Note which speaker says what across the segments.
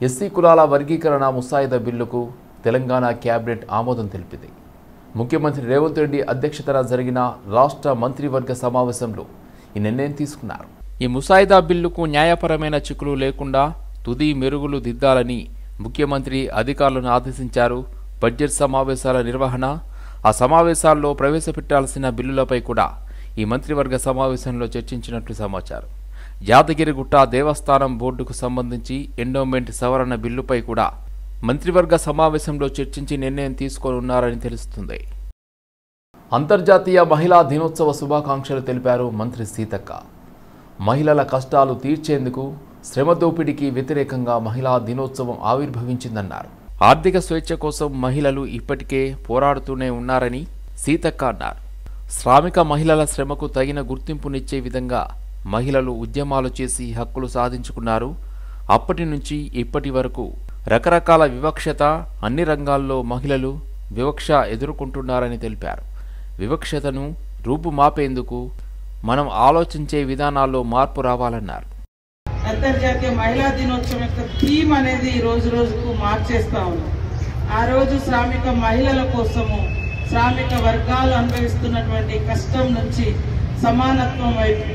Speaker 1: SC కులాల వర్గీకరణ ముసాయిదా బిల్లుకు తెలంగాణ కేబినెట్ ఆమోదం తెలిపింది. ముఖ్యమంత్రి రేవంత్ రెడ్డి అధ్యక్షతన జరిగిన రాష్ట్ర మంత్రివర్గ సమావేశంలో ఈ నిర్ణయం తీసుకున్నారు. ఈ ముసాయిదా బిల్లుకు న్యాయపరమైన చిక్కులు లేకుండా తుది మెరుగులు దిద్దాలని ముఖ్యమంత్రి అధికారులను ఆదేశించారు. బడ్జెట్ సమావేశాల నిర్వహణ, ఆ సమావేశాల్లో ప్రవేశపెట్టాల్సిన బిల్లులపై కూడా ఈ మంత్రివర్గ సమావేశంలో చర్చించినట్లు సమాచారం. యాదగిరిగుట్ట దేవస్థానం బోర్డుకు సంబంధించి ఎండోమెంట్ సవరణ బిల్లుపై కూడా మంత్రివర్గ సమావేశంలో చర్చించి నిర్ణయం తీసుకోనున్నారని తెలుస్తుంది. అంతర్జాతీయ మహిళా దినోత్సవ శుభాకాంక్షలు తెలిపారు మంత్రి సీతక్క. మహిళల కష్టాలు తీర్చేందుకు శ్రమ దోపిడీకి వ్యతిరేకంగా మహిళా దినోత్సవం ఆవిర్భవించిందన్నారు. ఆర్థిక స్వేచ్ఛ కోసం మహిళలు ఇప్పటికే పోరాడుతూనే ఉన్నారని సీతక్క అన్నారు. శ్రామిక మహిళల శ్రమకు తగిన గుర్తింపునిచ్చే విధంగా మహిళలు ఉద్యమాలు చేసి హక్కులు సాధించుకున్నారు. అప్పటి నుంచి ఇప్పటి వరకు రకరకాల వివక్షత, అన్ని రంగాల్లో మహిళలు వివక్ష ఎదుర్కొంటున్నారని తెలిపారు. వివక్షతను రూపుమాపేందుకు మనం ఆలోచించే విధానాల్లో మార్పు రావాలన్నారు.
Speaker 2: అంతర్జాతీయ మహిళా దినోత్సవం యొక్క థీమ్ అనేది రోజు రోజుకు మార్చేస్తా ఉన్నాం. ఆ రోజు శ్రామిక మహిళల కోసము, శ్రామిక వర్గాలు అనుభవిస్తున్నటువంటి కష్టం నుంచి సమానత్వం వైపు,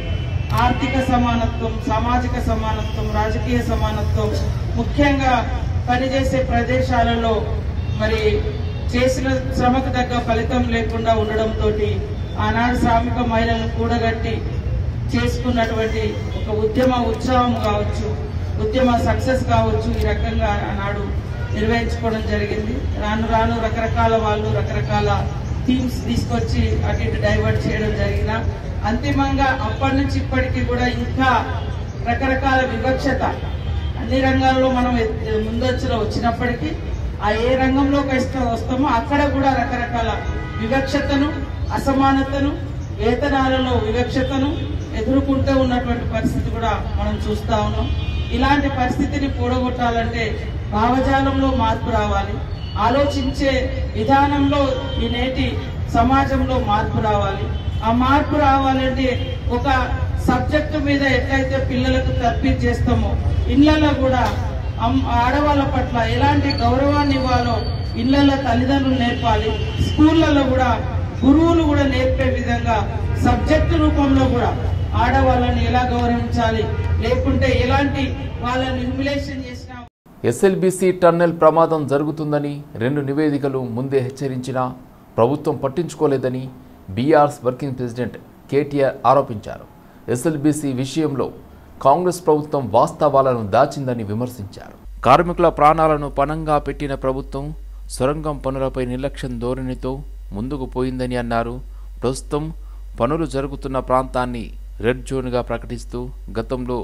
Speaker 2: ఆర్థిక సమానత్వం, సామాజిక సమానత్వం, రాజకీయ సమానత్వం, ముఖ్యంగా పనిచేసే ప్రదేశాలలో మరి చేసిన శ్రమకు తగ్గ ఫలితం లేకుండా ఉండడంతో ఆనాడు శ్రామిక మహిళలను కూడగట్టి చేసుకున్నటువంటి ఒక ఉద్యమ ఉత్సవం కావచ్చు, ఉద్యమ సక్సెస్ కావచ్చు, ఈ రకంగా ఆనాడు నిర్వహించుకోవడం జరిగింది. రాను రాను రకరకాల వాళ్ళు రకరకాల థీమ్స్ తీసుకొచ్చి అటు ఇటు డైవర్ట్ చేయడం జరిగిన అంతిమంగా అప్పటి నుంచి ఇప్పటికీ కూడా ఇంకా రకరకాల వివక్షత అన్ని రంగాల్లో మనం ముందొచ్చులో వచ్చినప్పటికీ ఆ ఏ రంగంలోకి వస్తామో అక్కడ కూడా రకరకాల వివక్షతను, అసమానతను, వేతనాలలో వివక్షతను ఎదుర్కొంటూ ఉన్నటువంటి పరిస్థితి కూడా మనం చూస్తా ఉన్నాం. ఇలాంటి పరిస్థితిని కూడగొట్టాలంటే భావజాలంలో మార్పు రావాలి, ఆలోచించే విధానంలో ఈ నేటి సమాజంలో మార్పు రావాలి. ఆ మార్పు రావాలంటే ఒక సబ్జెక్టు మీద ఎట్లయితే పిల్లలకు తర్ఫీదు చేస్తామో ఇళ్లలో కూడా ఆడవాళ్ళ పట్ల ఎలాంటి గౌరవాన్ని ఇవ్వాలో ఇళ్లలో తల్లిదండ్రులు నేర్పాలి. స్కూళ్లలో కూడా గురువులు కూడా నేర్పే విధంగా సబ్జెక్టు రూపంలో కూడా ఆడవాళ్ళని ఎలా గౌరవించాలి, లేకుంటే ఎలాంటి వాళ్ళని హ్యూమిలేషన్ చేసినా.
Speaker 1: ఎస్ఎల్బీసీ టన్నెల్ ప్రమాదం జరుగుతుందని 2 నివేదికలు ముందే హెచ్చరించినా ప్రభుత్వం పట్టించుకోలేదని బీఆర్ఎస్ వర్కింగ్ ప్రెసిడెంట్ కేటీఆర్ ఆరోపించారు. ఎస్ఎల్బీసీ విషయంలో కాంగ్రెస్ ప్రభుత్వం వాస్తవాలను దాచిందని విమర్శించారు. కార్మికుల ప్రాణాలను పణంగా పెట్టిన ప్రభుత్వం సొరంగం పనులపై నిర్లక్ష్యం ధోరణితో ముందుకు పోయిందని అన్నారు. ప్రస్తుతం పనులు జరుగుతున్న ప్రాంతాన్ని రెడ్ జోన్గా ప్రకటిస్తూ గతంలో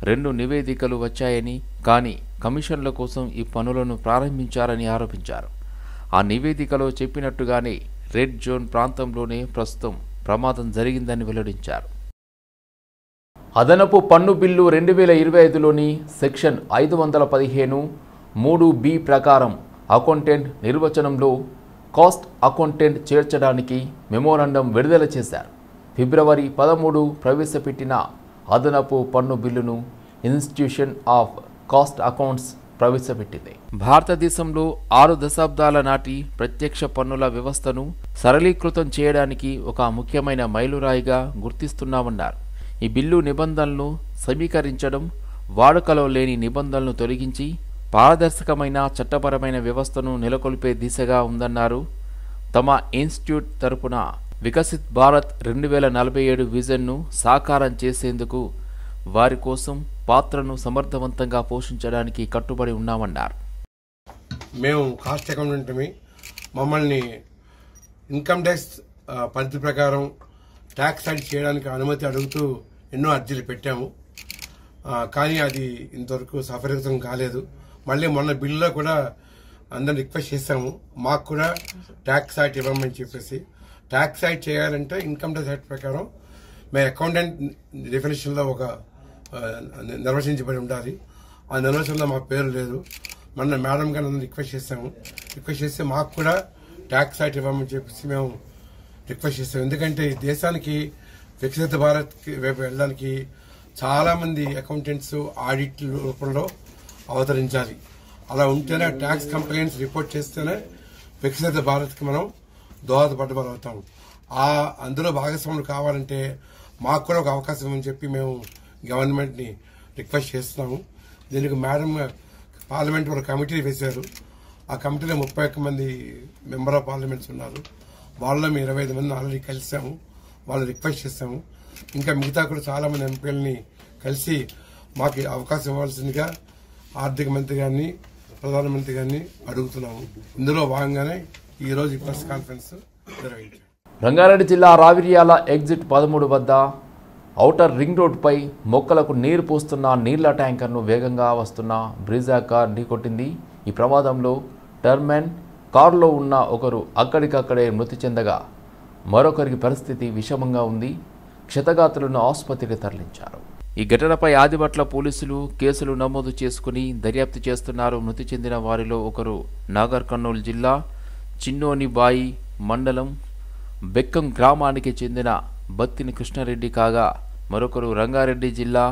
Speaker 1: 2 నివేదికలు వచ్చాయని, కానీ కమిషన్ల కోసం ఈ పనులను ప్రారంభించారని ఆరోపించారు. ఆ నివేదికలో చెప్పినట్టుగానే రెడ్ జోన్ ప్రాంతంలోనే ప్రస్తుతం ప్రమాదం జరిగిందని వెల్లడించారు. అదనపు పన్ను బిల్లు 2025లోని సెక్షన్ 515(3)(b) ప్రకారం అకౌంటెంట్ నిర్వచనంలో కాస్ట్ అకౌంటెంట్ చేర్చడానికి మెమోరాండం విడుదల చేశారు. ఫిబ్రవరి 13 ప్రవేశపెట్టిన అదనపు పన్ను బిల్లును ఇన్స్టిట్యూషన్ ఆఫ్ కాస్ట్ అకౌంట్స్ ప్రవేశపెట్టింది. భారతదేశంలో 6 దశాబ్దాల నాటి ప్రత్యక్ష పన్నుల వ్యవస్థను సరళీకృతం చేయడానికి ఒక ముఖ్యమైన మైలురాయిగా గుర్తిస్తున్నామన్నారు. ఈ బిల్లు నిబంధనలను సమీకరించడం, వాడుకలో లేని నిబంధనలను తొలగించి పారదర్శకమైన చట్టపరమైన వ్యవస్థను నెలకొల్పే దిశగా ఉందన్నారు. తమ ఇన్స్టిట్యూట్ తరపున వికసిత్ భారత్ 2047 విజన్ను సాకారం చేసేందుకు వారి కోసం పాత్రను సమర్థవంతంగా పోషించడానికి కట్టుబడి ఉన్నామన్నారు.
Speaker 3: మేము కాస్ట్ అకౌంటెంట్, మమ్మల్ని ఇన్కమ్ ట్యాక్స్ పరిధి ప్రకారం ట్యాక్స్ యాడ్ చేయడానికి అనుమతి అడుగుతూ ఎన్నో అర్జీలు పెట్టాము. కానీ అది ఇంతవరకు సఫలీకృతం కాలేదు. మళ్ళీ మొన్న బిల్లులో కూడా అందరిని రిక్వెస్ట్ చేశాము, మాకు కూడా ట్యాక్స్ యాక్ట్ ఇవ్వమని చెప్పేసి. ట్యాక్స్ యాక్ట్ చేయాలంటే ఇన్కమ్ ట్యాక్స్ యాక్ట్ ప్రకారం మేము అకౌంటెంట్ డెఫినేషన్లో ఒక నిర్వచించబడి ఉండాలి. ఆ నిర్వచనంలో మా పేరు లేదు. మొన్న మేడం గారు రిక్వెస్ట్ చేశాము. రిక్వెస్ట్ చేస్తే మాకు కూడా ట్యాక్స్ యాక్ట్ ఇవ్వమని చెప్పేసి మేము రిక్వెస్ట్ చేస్తాం. ఎందుకంటే ఈ దేశానికి వికసిత భారత్ వైపు వెళ్ళడానికి చాలా మంది అకౌంటెంట్స్ ఆడిట్ రూపంలో అవతరించాలి. అలా ఉంటేనే ట్యాక్స్ కంప్లైంట్స్ రిపోర్ట్ చేస్తేనే వికసిత భారత్కి మనం దోహదపడ్డ అవుతాం. అందులో భాగస్వాములు కావాలంటే మాకు కూడా ఒక అవకాశం ఇవ్వని చెప్పి మేము గవర్నమెంట్ని రిక్వెస్ట్ చేస్తున్నాము. దీనికి మేడం పార్లమెంట్ ఒక కమిటీ వేశారు. ఆ కమిటీలో 31 మంది మెంబర్ ఆఫ్ పార్లమెంట్స్ ఉన్నారు. వాళ్ళలో మేము 25 మంది ఆల్రెడీ కలిసాము. వాళ్ళు రిక్వెస్ట్ చేస్తాము. ఇంకా మిగతా కూడా చాలా మంది ఎంపీలని కలిసి మాకు అవకాశం ఇవ్వాల్సిందిగా ఆర్థిక మంత్రి గారిని ప్రధానమంత్రి గారిని అడుగుతున్నాము. ఇందులో భాగంగానే ఈ రోజు ఈ ప్రెస్ కాన్ఫరెన్స్ నిర్వహించారు.
Speaker 1: రంగారెడ్డి జిల్లా రావిర్యాల ఎగ్జిట్ 13 వద్ద ఔటర్ రింగ్ రోడ్డుపై మొక్కలకు నీరు పోస్తున్న నీళ్ల ట్యాంకర్ను వేగంగా వస్తున్న బ్రీజా కార్ ఢీకొట్టింది. ఈ ప్రమాదంలో టర్మెన్ కారులో ఉన్న ఒకరు అక్కడికక్కడే మృతి చెందగా మరొకరికి పరిస్థితి విషమంగా ఉంది. క్షతగాతులను ఆసుపత్రికి తరలించారు. ఈ ఘటనపై ఆదిబట్ల పోలీసులు కేసులు నమోదు చేసుకుని దర్యాప్తు చేస్తున్నారు. మృతి చెందిన వారిలో ఒకరు నాగర్ కర్నూలు జిల్లా చిన్నోనిబాయి మండలం బెక్కం గ్రామానికి చెందిన బత్తిని కృష్ణారెడ్డి కాగా మరొకరు రంగారెడ్డి జిల్లా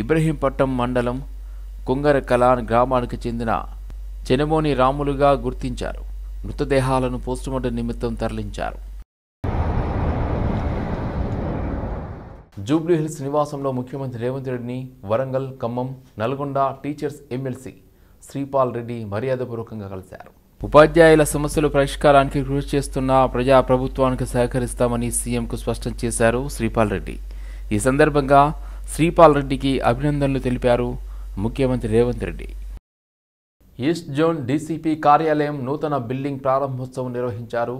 Speaker 1: ఇబ్రహీంపట్నం మండలం కుంగరకలాన్ గ్రామానికి చెందిన చెనమోని రాములుగా గుర్తించారు. మృతదేహాలను పోస్టుమార్టం నిమిత్తం తరలించారు. జూబ్లీహిల్స్ నివాసంలో ముఖ్యమంత్రి రేవంత్ రెడ్డిని వరంగల్, ఖమ్మం, నల్గొండ టీచర్స్ ఎమ్మెల్సీ శ్రీపాల్ రెడ్డి మర్యాదపూర్వకంగా కలిశారు. ఉపాధ్యాయుల సమస్యల పరిష్కారానికి కృషి చేస్తున్న ప్రజాప్రభుత్వానికి సహకరిస్తామని సీఎంకు స్పష్టం చేశారు శ్రీపాల్ రెడ్డి. ఈ సందర్భంగా శ్రీపాల్ రెడ్డికి అభినందనలు తెలిపారు ముఖ్యమంత్రి Revanth Reddy. East zone DCP కార్యాలయం నూతన బిల్డింగ్ ప్రారంభోత్సవం నిర్వహించారు.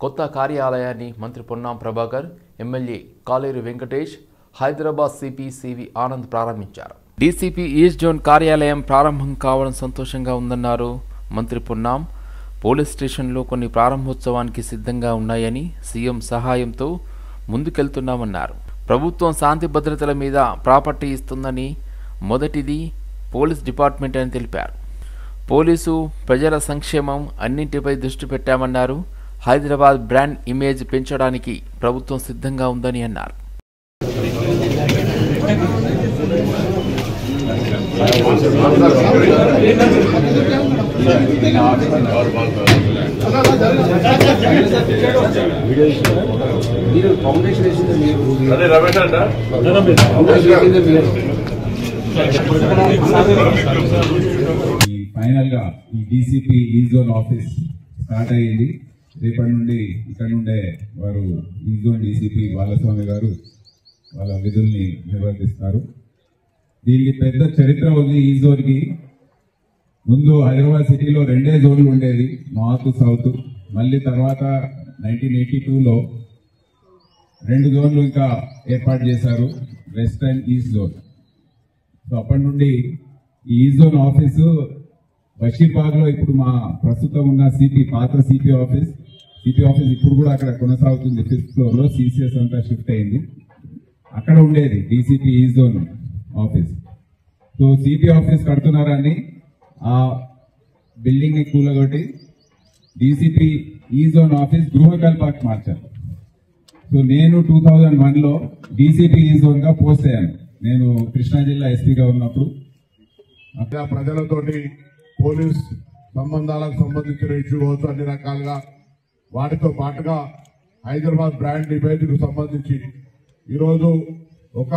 Speaker 1: కొత్త కార్యాలయాన్ని మంత్రి పొన్నాం ప్రభాకర్, ఎమ్మెల్యే కాలేరు వెంకటేష్, హైదరాబాద్ సిపి సివి ఆనంద్ ప్రారంభించారు. డీసీపీ ఈస్ట్ జోన్ కార్యాలయం ప్రారంభం కావడం సంతోషంగా ఉందన్నారు మంత్రి పొన్నాం. పోలీస్ స్టేషన్లో కొన్ని ప్రారంభోత్సవానికి సిద్ధంగా ఉన్నాయని, సీఎం సహాయంతో ముందుకెళ్తున్నామన్నారు. ప్రభుత్వం శాంతి భద్రతల మీద ప్రాపర్టీ ఇస్తుందని, మొదటిది పోలీస్ డిపార్ట్మెంట్ అని తెలిపారు. పోలీసు, ప్రజల సంక్షేమం అన్నింటిపై దృష్టి పెట్టామన్నారు. హైదరాబాద్ బ్రాండ్ ఇమేజ్ పెంచడానికి ప్రభుత్వం సిద్ధంగా ఉందని అన్నారు.
Speaker 4: ఫైనల్ గా ఈ DCP E zone office start అయ్యింది. రేపటి నుండి ఇక్కడ నుండే వారు ఈ జోన్ డీసీపీ బాలస్వామి గారు వాళ్ళ విధుల్ని నిర్వర్తిస్తారు. దీనికి పెద్ద చరిత్ర ఉంది. ఈ జోన్ కి ముందు హైదరాబాద్ సిటీలో 2 జోన్లు ఉండేది, నార్త్, సౌత్. మళ్ళీ తర్వాత 1982లో 2 జోన్లు ఇంకా ఏర్పాటు చేశారు, west and east zone. So అప్పటి నుండి ఈ జోన్ ఆఫీసు బషీర్బాగ్ లో ఇప్పుడు మా ప్రస్తుతం ఉన్న సిపి పాత సిపి ఆఫీస్ ఇప్పుడు కూడా అక్కడ కొనసాగుతుంది. 5th ఫ్లోర్ లో సిసిఎస్ అంతా షిఫ్ట్ అయింది. అక్కడ ఉండేది DCP E zone office. So CP office కడుతున్నారని ఆ బిల్డింగ్ ని కూలగొట్టి డీసీపీ ఈ జోన్ ఆఫీస్ గృహకల్పాకి మార్చారు. సో నేను 2001లో డీసీపీ ఈ జోన్ గా పోస్ట్ అయ్యాను. నేను కృష్ణా జిల్లా ఎస్పీగా ఉన్నప్పుడు
Speaker 5: అక్కడ ప్రజలతోటి పోలీస్ సంబంధాలకు సంబంధించిన ఇష్యూ కావచ్చు, అన్ని రకాలుగా వాటితో పాటుగా హైదరాబాద్ బ్రాండ్ ఇమేజ్ కు సంబంధించి ఈరోజు ఒక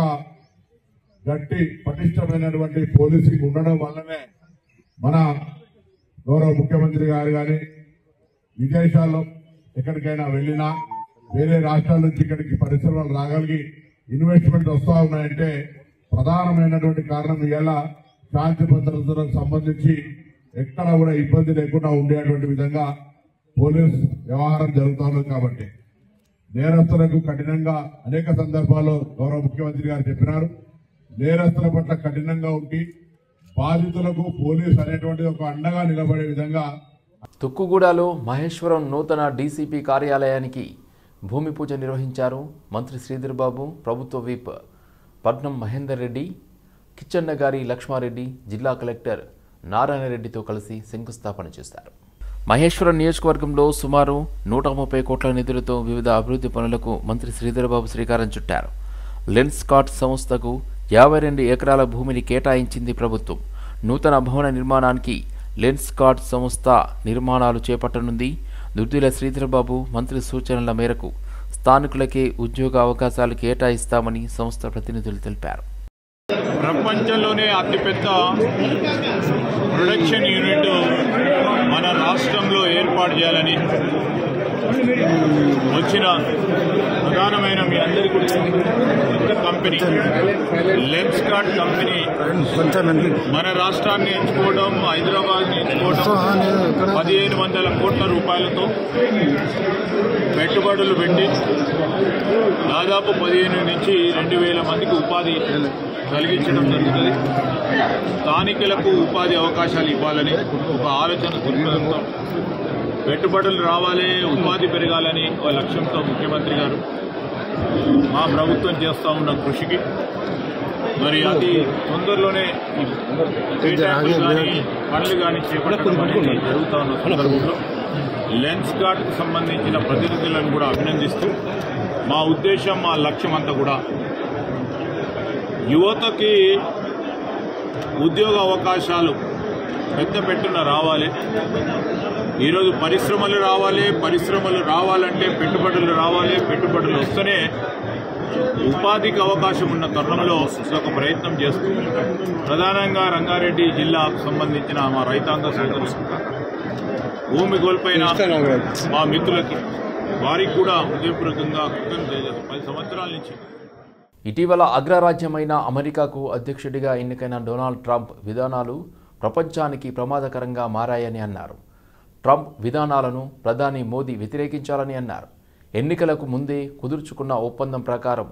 Speaker 5: గట్టి పటిష్టమైనటువంటి పోలీసింగ్ ఉండడం వల్లనే మన గౌరవ ముఖ్యమంత్రి గారు కానీ విదేశాల్లో ఎక్కడికైనా వెళ్ళినా, వేరే రాష్ట్రాల నుంచి ఇక్కడికి పరిశ్రమలు రాగలిగి ఇన్వెస్ట్మెంట్ వస్తూ ఉన్నాయంటే ప్రధానమైనటువంటి కారణం ఇలా శాంతి భద్రతలకు సంబంధించి ఎక్కడ కూడా ఇబ్బంది లేకుండా ఉండేటువంటి విధంగా పోలీస్ వ్యవహారం జరుగుతున్నది. కాబట్టి నేరస్తులకు కఠినంగా అనేక సందర్భాల్లో గౌరవ ముఖ్యమంత్రి గారు చెప్పినారు. నేరస్తుల పట్ల కఠినంగా ఉండి బాధితులకు పోలీస్ అనేటువంటిది ఒక అండగా నిలబడే విధంగా.
Speaker 1: తుక్కుగూడలో మహేశ్వరం నూతన డీసీపీ కార్యాలయానికి భూమి పూజ నిర్వహించారు. మంత్రి శ్రీధర్ బాబు, ప్రభుత్వ విప్ పట్నం మహేందర్ రెడ్డి, కిచ్చన్నగారి లక్ష్మారెడ్డి, జిల్లా కలెక్టర్ నారాయణరెడ్డితో కలిసి శంకుస్థాపన చేశారు. మహేశ్వరం నియోజకవర్గంలో సుమారు 130 కోట్ల నిధులతో వివిధ అభివృద్ధి పనులకు మంత్రి శ్రీధర్ బాబు శ్రీకారం చుట్టారు. లెన్స్ స్కాట్ సంస్థకు 52 ఎకరాల భూమిని కేటాయించింది ప్రభుత్వం. నూతన భవన నిర్మాణానికి లెన్స్కార్ట్ సంస్థ నిర్మాణాలు చేపట్టనుంది. దుద్దిల శ్రీధర్బాబు మంత్రి సూచనల మేరకు స్థానికులకే ఉద్యోగ అవకాశాలు కేటాయిస్తామని సంస్థ ప్రతినిధులు తెలిపారు.
Speaker 6: ప్రపంచంలోనే అతిపెద్ద ప్రొడక్షన్ యూనిట్ మన రాష్ట్రంలో ఏర్పాటు చేయాలని వచ్చిన ప్రధానమైన మీ అందరికీ కంపెనీ లెన్స్కార్ట్ కంపెనీ మన రాష్ట్రాన్ని ఎంచుకోవడం, హైదరాబాద్ని ఎంచుకోవడం 1500 కోట్ల రూపాయలతో పెట్టుబడులు పెట్టి దాదాపు 15 నుంచి 2000 మందికి ఉపాధి కలిగించడం జరుగుతుంది. స్థానికులకు ఉపాధి అవకాశాలు ఇవ్వాలని ఒక ఆలోచన దృక్పథంతో పెట్టుబడులు రావాలి, ఉపాధి పెరగాలని ఒక లక్ష్యంతో ముఖ్యమంత్రి గారు మా ప్రభుత్వం చేస్తూ ఉన్న కృషికి మరి అది తొందరలోనే పనులు కానీ చేపట్టడం అనేది జరుగుతూ ఉన్న సందర్భంలో లెన్స్కార్ట్కు సంబంధించిన ప్రతినిధులను కూడా అభినందిస్తూ మా ఉద్దేశం, మా లక్ష్యం అంతా కూడా యువతకి ఉద్యోగ అవకాశాలు పెద్ద పెట్టున రావాలి. ఈరోజు పరిశ్రమలు రావాలంటే పెట్టుబడులు రావాలి. పెట్టుబడులు వస్తేనే ఉపాధికి అవకాశం ఉన్న తరుణంలో ఒక ప్రయత్నం చేస్తూ ప్రధానంగా రంగారెడ్డి జిల్లాకు సంబంధించిన మా రైతాంగ సోదరులు, భూమి కోల్పోయిన మా మిత్రులకి వారికి కూడా హృదయపూర్వకంగా కృతజ్ఞతలు. 10 సంవత్సరాల నుంచి
Speaker 1: ఇటీవల అగ్రరాజ్యమైన అమెరికాకు అధ్యక్షుడిగా ఎన్నికైన డొనాల్డ్ ట్రంప్ విధానాలు ప్రపంచానికి ప్రమాదకరంగా మారాయని అన్నారు. ట్రంప్ విధానాలను ప్రధాని మోదీ వ్యతిరేకించాలని అన్నారు. ఎన్నికలకు ముందే కుదుర్చుకున్న ఒప్పందం ప్రకారం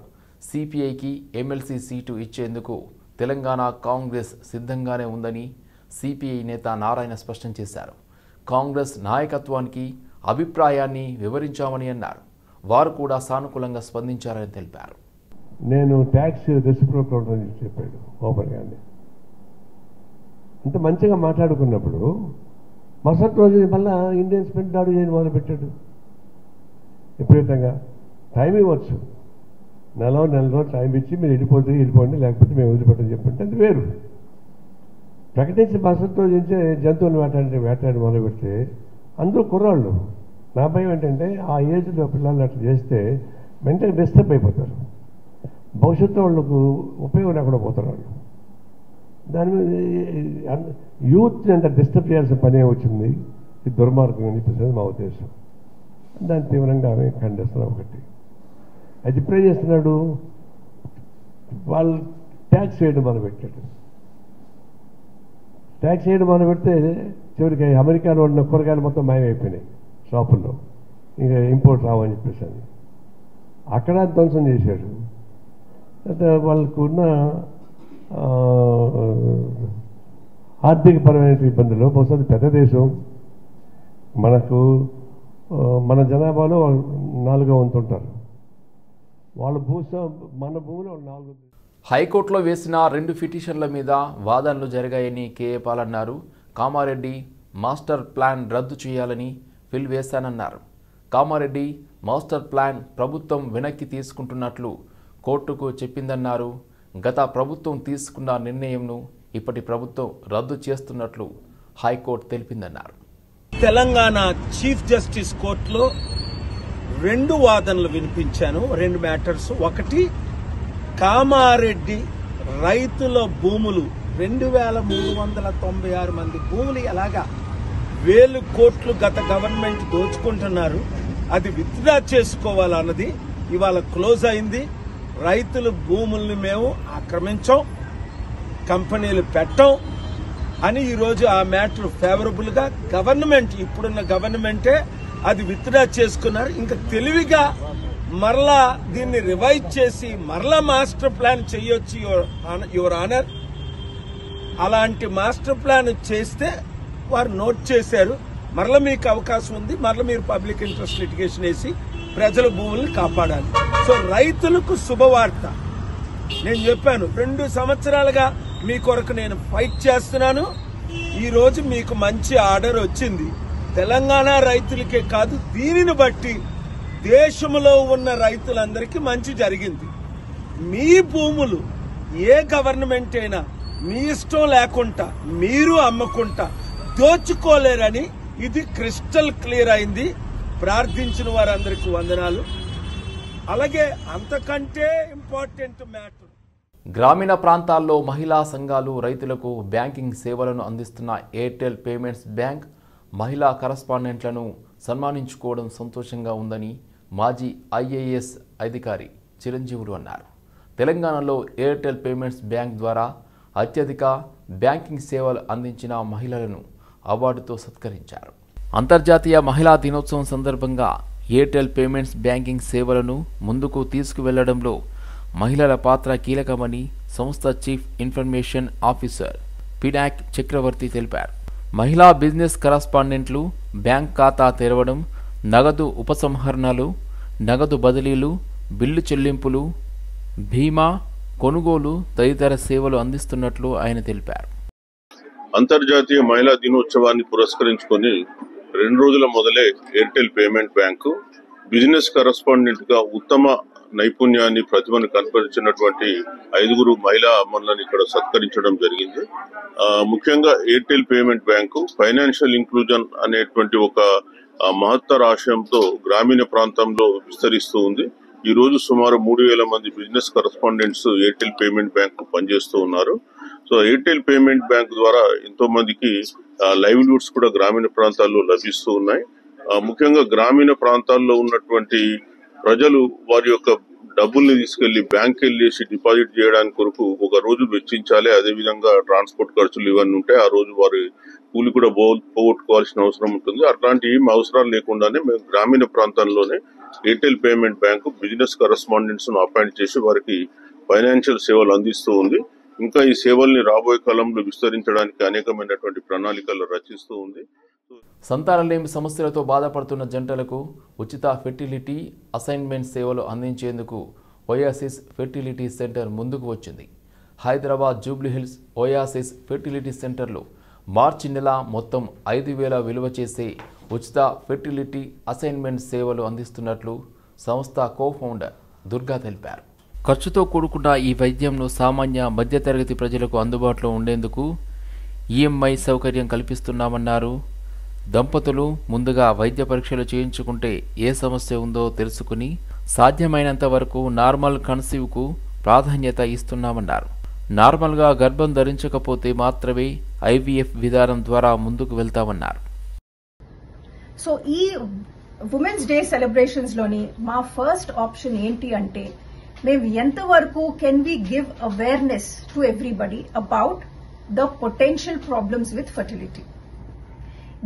Speaker 1: సిపిఐకి ఎమ్మెల్సీ సీటు ఇచ్చేందుకు తెలంగాణ కాంగ్రెస్ సిద్ధంగానే ఉందని సిపిఐ నేత నారాయణ స్పష్టం చేశారు. కాంగ్రెస్ నాయకత్వానికి అభిప్రాయాన్ని వివరించామని అన్నారు. వారు కూడా సానుకూలంగా స్పందించారని తెలిపారు.
Speaker 7: నేను ట్యాక్స్ రెసిప్రోకల్ అని చెప్పాడు ఓపెన్గానే. అంత మంచిగా మాట్లాడుకున్నప్పుడు మరుసటి రోజు మళ్ళీ ఇండియన్ స్పెంట్ దాడి చేయని మొదలుపెట్టాడు. విపరీతంగా టైం ఇవ్వచ్చు, నెల రోజులు టైం ఇచ్చి మీరు వెళ్ళిపోండి లేకపోతే మేము వదిలిపెట్టని చెప్పండి, అది వేరు. ప్రకటించి మరుసటి రోజు నుంచి జంతువులు వేటాడి మొదలుపెడితే అందరూ కుర్రాళ్ళు. నా భయం ఏంటంటే ఆ ఏజ్లో పిల్లలు అట్లా చేస్తే మెంటల్ డిస్టర్బ్ అయిపోతారు. భవిష్యత్తు వాళ్ళకు ఉపయోగం లేకుండా పోతారు వాళ్ళు. దాని మీద యూత్ని అంత డిస్టర్బ్ చేయాల్సిన పనే వచ్చింది. ఇది దుర్మార్గం అని చెప్పేసి మా ఉద్దేశం. దాన్ని తీవ్రంగా ఆమె ఖండిస్తున్నాం. ఒకటి అది ఇప్పుడే చేస్తున్నాడు, వాళ్ళు ట్యాక్స్ వేయడం మొదలుపెట్టాడు. ట్యాక్స్ వేయడం మొదలుపెడితే చివరికి అమెరికాలో ఉన్న కూరగాయలు మొత్తం మాయమైపోయినాయి షాపుల్లో, ఇంకా ఇంపోర్ట్ రావని చెప్పేసి అని అక్కడ ధ్వంసం చేశాడు. వాళ్ళకు ఉన్న ఆర్థికపరమైన ఇబ్బందులు, బహుశా పెద్ద దేశం, మనకు మన జనాభాలో 4వ వంతు ఉంటారు. వాళ్ళ మన భూమిలో 4.
Speaker 1: హైకోర్టులో వేసిన 2 పిటిషన్ల మీద వాదనలు జరిగాయని కేఏ పాల్ అన్నారు. కామారెడ్డి మాస్టర్ ప్లాన్ రద్దు చేయాలని పిల్ వేశానన్నారు. కామారెడ్డి మాస్టర్ ప్లాన్ ప్రభుత్వం వెనక్కి తీసుకుంటున్నట్లు కోర్టుకు చెప్పిందన్నారు. గత ప్రభుత్వం తీసుకున్న నిర్ణయంను ఇప్పటి ప్రభుత్వం రద్దు చేస్తున్నట్లు హైకోర్టు తెలిపిందన్నారు.
Speaker 8: తెలంగాణ చీఫ్ జస్టిస్ కోర్టులో 2 వాదనలు వినిపించాను. 2 మ్యాటర్స్. ఒకటి, కామారెడ్డి రైతుల భూములు 2396 మంది భూములు ఎలాగా 1000 కోట్లు గత గవర్నమెంట్ దోచుకుంటున్నారు, అది విత్డ్రా చేసుకోవాలన్నది ఇవాళ క్లోజ్ అయింది. రైతుల భూముల్ని మేము ఆక్రమించాం, కంపెనీలు పెట్టాం అని ఈరోజు ఆ మ్యాటర్ ఫేవరబుల్ గా గవర్నమెంట్, ఇప్పుడున్న గవర్నమెంటే అది విత్డ్రా చేసుకున్నారు. ఇంకా తెలివిగా మరలా దీన్ని రివైజ్ చేసి మరలా మాస్టర్ ప్లాన్ చేయొచ్చు యువర్ ఆనర్. అలాంటి మాస్టర్ ప్లాన్ చేస్తే వారు నోట్ చేశారు, మరలా మీకు అవకాశం ఉంది, మరలా మీరు పబ్లిక్ ఇంట్రెస్ట్ లిటిగేషన్ వేసి ప్రజల భూముల్ని కాపాడాలి. సో రైతులకు శుభవార్త. నేను చెప్పాను 2 సంవత్సరాలుగా మీ కొరకు నేను ఫైట్ చేస్తున్నాను. ఈ రోజు మీకు మంచి ఆర్డర్ వచ్చింది. తెలంగాణ రైతులకే కాదు, దీనిని బట్టి దేశంలో ఉన్న రైతులందరికీ మంచి జరిగింది. మీ భూములు ఏ గవర్నమెంట్ అయినా మీ ఇష్టం లేకుండా మీరు అమ్ముకుంటా దోచుకోలేరని ఇది క్రిస్టల్ క్లియర్ అయింది. ప్రార్థించిన వారందరికీ వందనాలు. అలాగే అంతకంటే ఇంపార్టెంట్ మ్యాటర్,
Speaker 1: గ్రామీణ ప్రాంతాల్లో మహిళా సంఘాలు రైతులకు బ్యాంకింగ్ సేవలను అందిస్తున్న ఎయిర్టెల్ పేమెంట్స్ బ్యాంక్ మహిళా కరస్పాండెంట్లను సన్మానించుకోవడం సంతోషంగా ఉందని మాజీ ఐఏఎస్ అధికారి చిరంజీవులు అన్నారు. తెలంగాణలో ఎయిర్టెల్ పేమెంట్స్ బ్యాంక్ ద్వారా అత్యధిక బ్యాంకింగ్ సేవలు అందించిన మహిళలను అవార్డుతో సత్కరించారు. అంతర్జాతీయ మహిళా దినోత్సవం సందర్భంగా ఎయిర్టెల్ పేమెంట్స్ బ్యాంకింగ్ సేవలను ముందుకు తీసుకువెళ్లడంలో మహిళల పాత్ర కీలకమని సంస్థ చీఫ్ ఇన్ఫర్మేషన్ ఆఫీసర్ పినాక్ చక్రవర్తి తెలిపారు. మహిళా బిజినెస్ కరస్పాండెంట్లు బ్యాంక్ ఖాతా తెరవడం, నగదు ఉపసంహరణలు, నగదు బదిలీలు, బిల్లు చెల్లింపులు, బీమా, కొనుగోలు తదితర సేవలు అందిస్తున్నట్లు ఆయన తెలిపారు.
Speaker 9: అంతర్జాతీయ మహిళా దినోత్సవాన్ని పురస్కరించుకొని 2 రోజుల మొదలే Airtel payment bank business correspondent గా ఉత్తమ నైపుణ్యాన్ని ప్రతిభను కనపరిచినటువంటి 5 మహిళా అమరులను ఇక్కడ సత్కరించడం జరిగింది. ముఖ్యంగా Airtel payment bank financial inclusion అనేటువంటి ఒక మహత్తర ఆశయంతో గ్రామీణ ప్రాంతంలో విస్తరిస్తూ ఉంది. ఈ రోజు సుమారు 3,000 మంది business correspondents Airtel payment bank పనిచేస్తూ ఉన్నారు. సో ఎయిర్టెల్ పేమెంట్ బ్యాంక్ ద్వారా ఎంతో మందికి లైవ్లీహుడ్స్ కూడా గ్రామీణ ప్రాంతాల్లో లభిస్తూ ఉన్నాయి. ముఖ్యంగా గ్రామీణ ప్రాంతాల్లో ఉన్నటువంటి ప్రజలు వారి యొక్క డబ్బుల్ని తీసుకెళ్లి బ్యాంక్ వెళ్ళేసి డిపాజిట్ చేయడానికి కొరకు ఒక రోజు వెచ్చించాలి. అదేవిధంగా ట్రాన్స్పోర్ట్ ఖర్చులు ఇవన్నీ ఉంటాయి. ఆ రోజు వారి కూలి కూడా పోగొట్టుకోవాల్సిన అవసరం ఉంటుంది. అట్లాంటి ఏం అవసరాలు లేకుండానే మేము గ్రామీణ ప్రాంతాల్లోనే Airtel payment bank business correspondents ను అపాయింట్ చేసి వారికి ఫైనాన్షియల్ సేవలు అందిస్తూ ఉంది. ఇంకా ఈ సేవల్ని రాబోయే కాలంలో విస్తరించడానికి అనేకమైనటువంటి ప్రణాళికలు రచిస్తూ ఉంది.
Speaker 1: సంతానలేమి సమస్యలతో బాధపడుతున్న జంటలకు ఉచిత ఫెర్టిలిటీ అసైన్మెంట్ సేవలు అందించేందుకు ఓయాసిస్ ఫెర్టిలిటీ సెంటర్ ముందుకు వచ్చింది. హైదరాబాద్ జూబ్లీహిల్స్ ఓయాసిస్ ఫెర్టిలిటీ సెంటర్లో మార్చి నెల మొత్తం 5,000 విలువ చేసే ఉచిత ఫెర్టిలిటీ అసైన్మెంట్ సేవలు అందిస్తున్నట్లు సంస్థ కో ఫౌండర్ దుర్గా తెలిపారు. ఖర్చుతో కూడుకున్న ఈ వైద్యంను సామాన్య మధ్యతరగతి ప్రజలకు అందుబాటులో ఉండేందుకు ఈఎంఐ సౌకర్యం కల్పిస్తున్నామన్నారు. దంపతులు ముందుగా వైద్య పరీక్షలు చేయించుకుంటే ఏ సమస్య ఉందో తెలుసుకుని సాధ్యమైనంత వరకు నార్మల్ కన్సీవ్కు ప్రాధాన్యత ఇస్తున్నామన్నారు. నార్మల్గా గర్భం ధరించకపోతే మాత్రమే ఐవీఎఫ్ విధానం ద్వారా ముందుకు వెళ్తామన్నారు.
Speaker 10: సో ఈ ఉమెన్స్ డే సెలబ్రేషన్స్ లోని మా ఫస్ట్ ఆప్షన్ ఏంటి అంటే మేము ఎంతవరకు can we give awareness to everybody about the potential problems with fertility.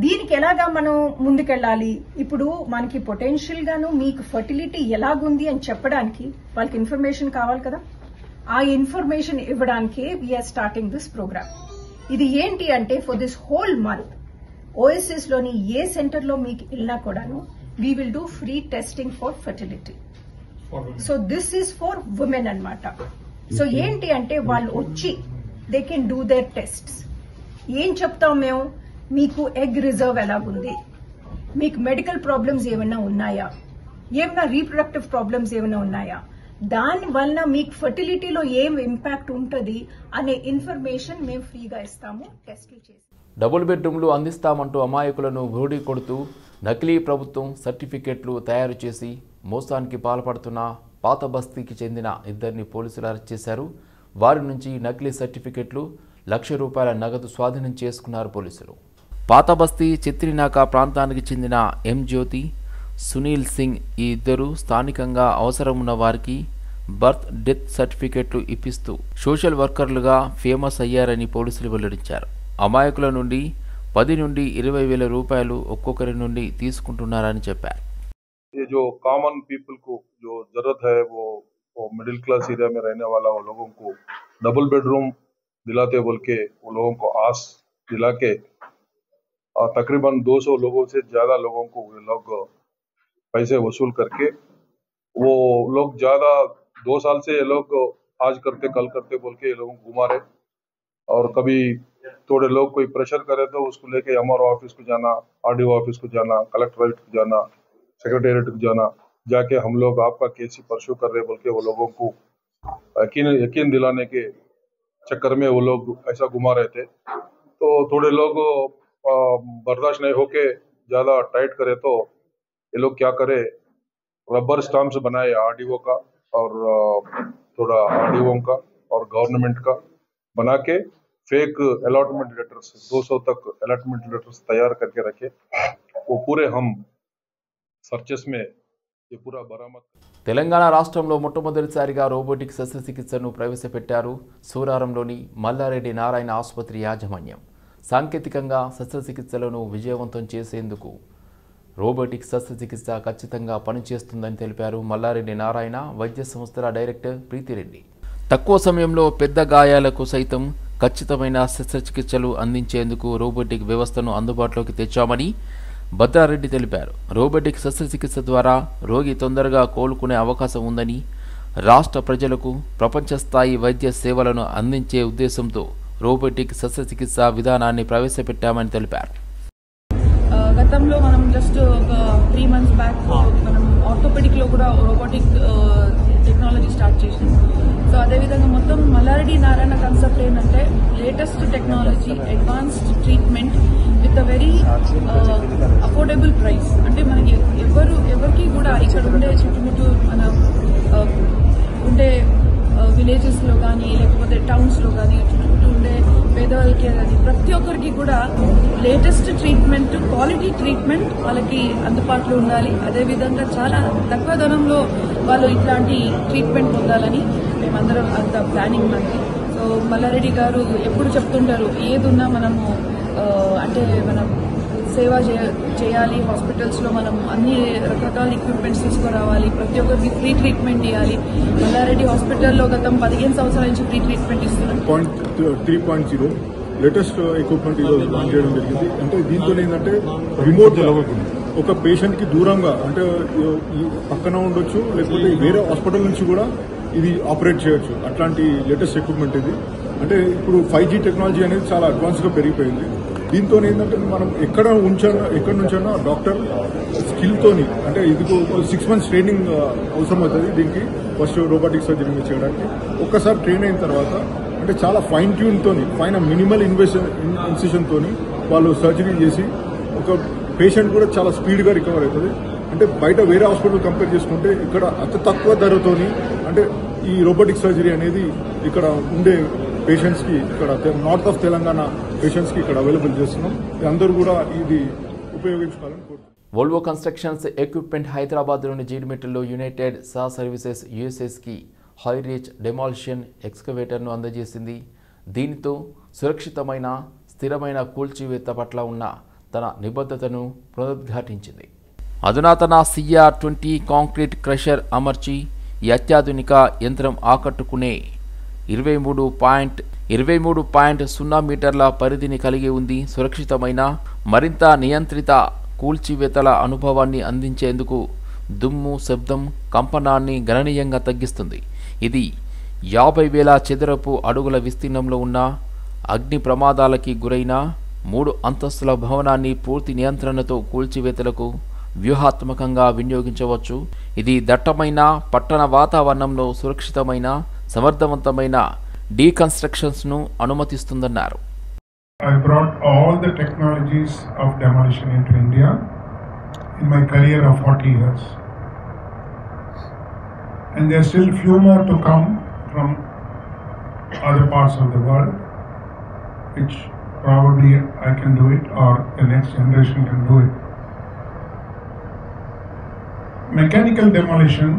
Speaker 10: దీనికి ఎలాగా మనం ముందుకెళ్ళాలి, ఇప్పుడు మనకి పొటెన్షియల్ గాను మీకు ఫర్టిలిటీ ఎలాగుంది అని చెప్పడానికి వాళ్ళకి ఇన్ఫర్మేషన్ కావాలి కదా. ఆ ఇన్ఫర్మేషన్ ఇవ్వడానికే వీఆర్ స్టార్టింగ్ దిస్ ప్రోగ్రామ్. ఇది ఏంటి అంటే for this whole month OSS లోని ఏ సెంటర్ లో మీకు వెళ్ళినా కూడాను we will do free testing for fertility. So this is for women అన్నమాట. సో ఏంటి అంటే వాళ్ళు వచ్చి they can do their tests. ఏం చెప్తాం మేము, మీకు ఎగ్ రిజర్వ్ ఎలాగుంది, మీకు మెడికల్ ప్రాబ్లమ్స్ ఏమైనా ఉన్నాయా, ఏమైనా రీప్రొడక్టివ్ ప్రాబ్లమ్స్ ఏమైనా ఉన్నాయా, దాని వలన మీకు ఫర్టిలిటీలో ఏం ఇంపాక్ట్ ఉంటుంది అనే ఇన్ఫర్మేషన్ మేము ఫ్రీగా ఇస్తాము టెస్ట్లు చేసి.
Speaker 1: డబుల్ బెడ్రూమ్లు అందిస్తామంటూ అమాయకులను బోడి కొడుతూ నకిలీ ప్రభుత్వం సర్టిఫికెట్లు తయారు చేసి మోసానికి పాల్పడుతున్న పాత బస్తీకి చెందిన 2 పోలీసులు అరెస్ట్ చేశారు. వారి నుంచి నకిలీ సర్టిఫికెట్లు, ₹1,00,000 నగదు స్వాధీనం చేసుకున్నారు పోలీసులు. పాత బస్తీ చిత్రినాక ప్రాంతానికి చెందిన ఎం జ్యోతి, సునీల్ సింగ్ ఈ ఇద్దరు స్థానికంగా అవసరం ఉన్న వారికి బర్త్ డెత్ సర్టిఫికెట్లు ఇప్పిస్తూ సోషల్ వర్కర్లుగా ఫేమస్ అయ్యారని పోలీసులు వెల్లడించారు. అమాయకుల నుండి 10 నుండి 20,000 రూపాయలు ఒక్కొక్కరి నుండి తీసుకుంటున్నారని చెప్పారు.
Speaker 11: ये जो कॉमन पीपल को जो जरूरत है वो मिडिल क्लास एरिया में रहने वाला वो लोगों को डबल बेडरूम दिलाते बोल के वो लोगों को आस दिला के तकरीबन 200 लोगों से ज्यादा लोगों को ये लोग पैसे वसूल करके वो लोग ज्यादा 2 साल से ये लोग आज करते कल करते बोल के ये लोगों को घुमा रहे. और कभी थोड़े लोग कोई प्रेशर करे तो उसको लेके एमआरओ ऑफिस को जाना, आरडीओ ऑफिस को जाना, कलेक्टरेट को जाना, सेक्रेटेरिएट को जाना, जाके हम लोग आपका केस ही परस्यू कर रहे बोल के वो लोगों को यकीन दिलाने के चक्कर में वो लोग ऐसा घुमा रहे थे, तो थोड़े लोग बर्दाश्त नहीं होके ज्यादा टाइट करे तो ये लोग क्या करे, रबर स्टाम्प्स बनाए आरडीओ का और थोड़ा आरडीओ का और गवर्नमेंट का बना के फेक अलॉटमेंट लेटर्स 200 तक अलॉटमेंट लेटर्स तैयार करके रखे। वो पूरे हम सर्चेस में ये पूरा बरामद।
Speaker 1: తెలంగాణ రాష్ట్రంలో మొట్టమొదటిసారిగా రోబోటిక్ శస్త్రచికిత్సను ప్రవేశపెట్టారు సూరారంలోని మల్లారెడ్డి నారాయణ ఆసుపత్రి యాజమాన్యం. సాంకేతికంగా శస్త్రచికిత్సలను విజయవంతం చేసేందుకు రోబోటిక్ శస్త్రచికిత్స ఖచ్చితంగా పనిచేస్తుందని తెలిపారు మల్లారెడ్డి నారాయణ వైద్య సంస్థల డైరెక్టర్ ప్రీతిరెడ్డి. తక్కువ సమయంలో పెద్ద గాయాలకు సైతం ఖచ్చితమైన శస్త్రచికిత్సలు అందించేందుకు రోబోటిక్ వ్యవస్థను అందుబాటులోకి తెచ్చామని భద్రారెడ్డి తెలిపారు. రోబోటిక్ శస్త్రచికిత్స ద్వారా రోగి తొందరగా కోలుకునే అవకాశం ఉందని, రాష్ట్ర ప్రజలకు ప్రపంచ స్థాయి వైద్య సేవలను అందించే ఉద్దేశంతో రోబోటిక్ శస్త్రచికిత్స విధానాన్ని ప్రవేశపెట్టామని తెలిపారు.
Speaker 12: గతంలో మనం జస్ట్ ఒక 3 months బ్యాక్ మనం ఆర్థోపెడిక్ లో కూడా రోబోటిక్ టెక్నాలజీ స్టార్ట్ చేసాం. సో అదేవిధంగా మొత్తం మల్లారెడ్డి నారాయణ కాన్సెప్ట్ ఏంటంటే latest technology, advanced treatment with a very affordable price. అంటే మనకి ఎవరికి కూడా ఇక్కడ ఉండే చుట్టుముట్టు మన ఉండే విలేజెస్ లో కానీ లేకపోతే టౌన్స్ లో కానీ చుట్టుముట్టు ఉండే పేదవాళ్ళకి కానీ ప్రతి ఒక్కరికి కూడా లేటెస్ట్ ట్రీట్మెంట్, క్వాలిటీ ట్రీట్మెంట్ వాళ్ళకి అందుబాటులో ఉండాలి. అదేవిధంగా చాలా తక్కువ ధనంలో వాళ్ళు ఇట్లాంటి ట్రీట్మెంట్ పొందాలని మేమందరం అంత ప్లానింగ్ మనకి. సో మల్లారెడ్డి గారు ఎప్పుడు చెప్తుంటారు, ఏదున్నా మనము అంటే మనం సేవ చేయాలి, హాస్పిటల్స్ లో మనం అన్ని రకరకాల ఎక్విప్మెంట్స్ తీసుకురావాలి, ప్రతి ఒక్కరికి ఫ్రీ ట్రీట్మెంట్ ఇవ్వాలి. మల్లారెడ్డి హాస్పిటల్లో గతం 15 సంవత్సరాల నుంచి ఫ్రీ ట్రీట్మెంట్ ఇస్తున్నాం.
Speaker 13: 3.0 లేటెస్ట్ ఎక్విప్మెంట్ ఈరోజు లాంచ్ చేయడం జరిగింది. అంటే దీంతో ఏంటంటే రిమోట్ ఒక పేషెంట్ కి దూరంగా, అంటే పక్కన ఉండొచ్చు లేకపోతే వేరే హాస్పిటల్ నుంచి కూడా ఇది ఆపరేట్ చేయొచ్చు. అట్లాంటి లేటెస్ట్ ఎక్విప్మెంట్ ఇది. అంటే ఇప్పుడు 5G టెక్నాలజీ అనేది చాలా అడ్వాన్స్ గా పెరిగిపోయింది. దీంతో ఏంటంటే మనం ఎక్కడి నుంచైనా డాక్టర్ స్కిల్ తోని, అంటే ఇది 6 months ట్రైనింగ్ అవసరం అవుతుంది దీనికి, ఫస్ట్ రోబోటిక్ సర్జరీ చేయడానికి. ఒక్కసారి ట్రైన్ అయిన తర్వాత అంటే చాలా ఫైన్ ట్యూన్ తోని, పైన మినిమల్ ఇన్సిషన్ తోని వాళ్ళు సర్జరీ చేసి ఒక పేషెంట్ కూడా చాలా స్పీడ్ గా రికవర్ అవుతుంది. అంటే బయట వేరే హాస్పిటల్ కంపేర్ చేసుకుంటే ఇక్కడ అతి తక్కువ ధరతోని అంటే ఈ రోబోటిక్ సర్జరీ అనేది ఇక్కడ ఉండే పేషెంట్స్ కి, ఇక్కడ నార్త్ ఆఫ్ తెలంగాణ పేషెంట్స్ కి ఇక్కడ అవైలబుల్ చేస్తున్నాం. అందరూ కూడా ఇది ఉపయోగించుకోవాలని కోరుతున్నాం.
Speaker 1: వోల్వో కన్స్ట్రక్షన్స్ ఎక్విప్మెంట్ హైదరాబాద్లోని జీడిమెట్లలో యునైటెడ్ సా సర్వీసెస్ యుఎస్ఎస్కి హై రీచ్ డెమాలిషన్ ఎక్స్కవేటర్ను అందజేసింది. దీనితో సురక్షితమైన స్థిరమైన కూల్చివేత పట్ల ఉన్న తన నిబద్ధతను పునరుద్ఘాటించింది. అధునాతన CR20 కాంక్రీట్ క్రషర్ అమర్చి ఈ అత్యాధునిక యంత్రం ఆకట్టుకునే 23.0 మీటర్ల పరిధిని కలిగి ఉంది. సురక్షితమైన మరింత నియంత్రిత కూల్చివేతల అనుభవాన్ని అందించేందుకు దుమ్ము, శబ్దం, కంపనాన్ని గణనీయంగా తగ్గిస్తుంది. ఇది 50,000 చదరపు అడుగుల విస్తీర్ణంలో ఉన్న అగ్ని ప్రమాదాలకి గురైన 3 అంతస్తుల భవనాన్ని పూర్తి నియంత్రణతో కూల్చివేతలకు వ్యూహాత్మకంగా వినియోగించవచ్చు. ఇది దట్టమైన పట్టణ వాతావరణంలో సురక్షితమైన సమర్థవంతమైన డీకన్స్ట్రక్షన్స్ ను అనుమతిస్తుందన్నారు.
Speaker 14: I brought all the technologies of demolition into India in my career of 40 years. And there are still few more to come from other parts of the world, which probably I can do it or the next generation can do it. Mechanical demolition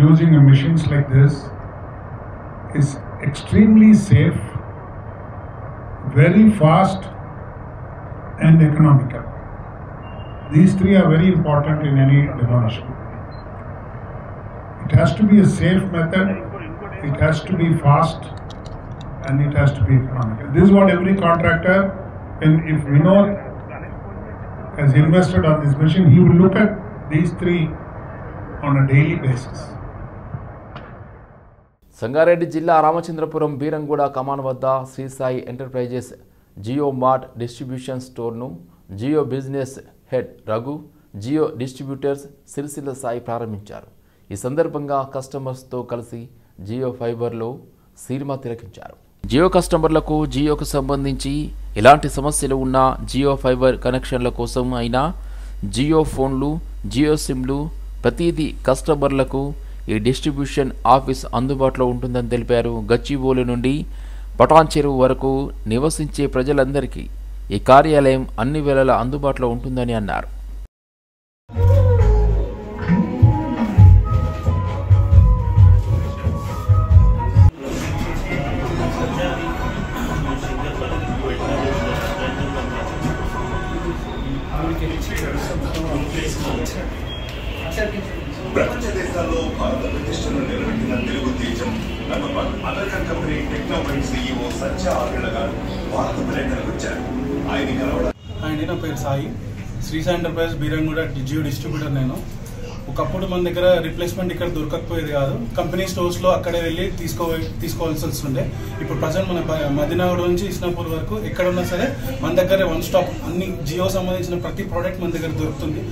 Speaker 14: using machines like this is extremely safe, very fast and economical. These three are very important in any demolition. It has to be a safe method, it has to be fast, and it has to be economical. This is what every contractor, and if Vinod has invested on this machine, he will look at these three on a daily basis.
Speaker 1: Sangareddy జిల్లా రామచంద్రపురం బీరంగూడ కమాన్ వద్ద Sri Sai enterprises Jio mart distribution స్టోర్ను Jio business head Raghu, Jio distributors Sircilla Sai ప్రారంభించారు. ఈ సందర్భంగా కస్టమర్స్తో కలిసి జియో ఫైబర్లో cinema తిలకించారు. జియో కస్టమర్లకు జియోకు సంబంధించి ఎలాంటి సమస్యలు ఉన్నా జియో ఫైబర్ కనెక్షన్ల కోసం అయినా జియో ఫోన్లు, జియో సిమ్లు ప్రతిదీ కస్టమర్లకు ఈ డిస్ట్రిబ్యూషన్ ఆఫీస్ అందుబాటులో ఉంటుందని తెలిపారు. గచ్చిబౌలి నుండి పటాన్ చెరువు వరకు నివసించే ప్రజలందరికీ ఈ కార్యాలయం అన్ని వేళలా అందుబాటులో ఉంటుందని అన్నారు.
Speaker 15: ప్రపంచ దేశాల్లో భారత ప్రతిష్టను నిలబెట్టిన తెలుగు తేజం అమెరికన్ కంపెనీ టెక్నోమెంట్ CEO సత్య ఆర్గళ గారు భారత పర్యటనకు వచ్చారు. ఆయన కలవడం.
Speaker 16: నా పేరు సాయి, శ్రీసాయి ఎంటర్ప్రైజ్ బీరంగూడ జియో డిస్ట్రిబ్యూటర్. నేను ఒకప్పుడు మన దగ్గర రిప్లేస్మెంట్ ఇక్కడ దొరకకపోయేది కాదు, కంపెనీ స్టోర్స్ లో అక్కడే వెళ్ళి తీసుకోవాల్సి వస్తుండే. ఇప్పుడు ప్రజెంట్ మన మదీనాగూడ నుంచి ఇస్నాపూర్ వరకు ఎక్కడున్నా సరే మన దగ్గరే వన్ స్టాప్ అన్ని జియో సంబంధించిన ప్రతి ప్రోడక్ట్ మన దగ్గర దొరుకుతుంది.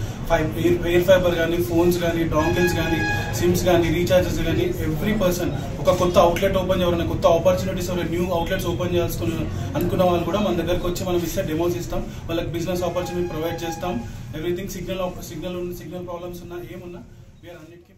Speaker 16: ఎయిర్ ఫైబర్ కానీ, ఫోన్స్ కానీ, డాంగిల్స్ కానీ, సిమ్స్ కానీ, రీఛార్జెస్ కానీ, ఎవ్రీ పర్సన్ ఒక కొత్త అవుట్లెట్ ఓపెన్ చేయాలన్నా, కొత్త ఆపర్చునిటీస్ న్యూ అవుట్లెట్స్ ఓపెన్ చేయాల్సుకున్న అనుకున్న వాళ్ళు కూడా మన దగ్గరకు వచ్చి మనం ఇస్తే డెమోస్ ఇస్తాం, వాళ్ళకి బిజినెస్ ఆపర్చునిటీ ప్రొవైడ్ చేస్తాం. ఎవ్రీథింగ్ సిగ్నల్ ప్రాబ్లమ్స్ ఉన్నా ఏమున్నా వీఆర్ అన్నిటికీ